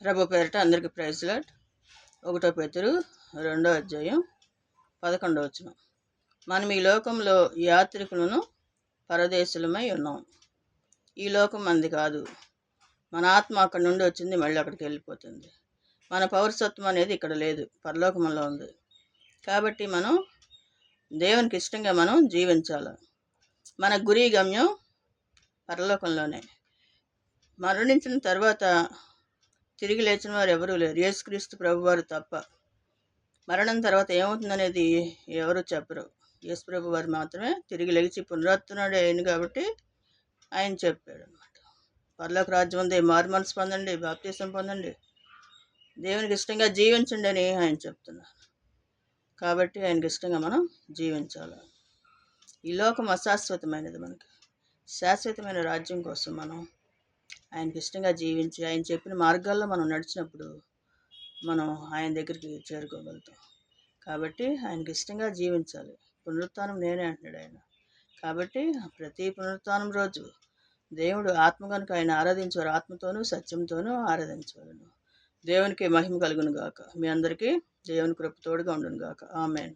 ప్రభు పేరిట అందరికీ praise lord. 1 పేతురు 2వ అధ్యాయం 11వ వచనం. మనం ఈ లోకంలో యాత్రికులను పరదేశులమై ఉన్నాం. ఈ లోకం మనది కాదు. మన ఆత్మ అక్కడి నుండి వచ్చింది, మళ్ళీ అక్కడికి వెళ్ళిపోతుంది. మన పౌరసత్వం అనేది ఇక్కడ లేదు, పరలోకంలో ఉంది. కాబట్టి మనం దేవునికి ఇష్టంగా మనం జీవించాలి. మన గురి గమ్యం పరలోకంలోనే. మరణించిన తర్వాత తిరిగి లేచిన వారు ఎవరూ లేరు, యేసుక్రీస్తు ప్రభువారు తప్ప. మరణం తర్వాత ఏమవుతుందనేది ఎవరు చెప్పరు. యేసు ప్రభు వారు మాత్రమే తిరిగి లెగిచి పునరుత్థానుడే అయింది కాబట్టి ఆయన చెప్పాడు అనమాట. పరలోక రాజ్యం ఉంది, మారు మనసు పొందండి, బాప్తీసం పొందండి, దేవునికి ఇష్టంగా జీవించండి అని ఆయన చెప్తున్నారు. కాబట్టి ఆయనకి ఇష్టంగా మనం జీవించాలి. ఈ లోకం అశాశ్వతమైనది. మనకి శాశ్వతమైన రాజ్యం కోసం మనం ఆయనకి ఇష్టంగా జీవించి ఆయన చెప్పిన మార్గాల్లో మనం నడిచినప్పుడు మనం ఆయన దగ్గరికి చేరుకోగలుగుతాం. కాబట్టి ఆయనకి ఇష్టంగా జీవించాలి. పునరుత్థానం నేనే అంటున్నాడు ఆయన. కాబట్టి ప్రతి పునరుత్థానం రోజు దేవుడు ఆత్మ కనుక ఆయన ఆరాధించేవారు ఆత్మతోనూ సత్యంతోనూ ఆరాధించవలను. దేవునికి మహిమ కలుగును గాక. మీ అందరికీ దేవుని కృప తోడుగా ఉండును గాక. ఆమేన్.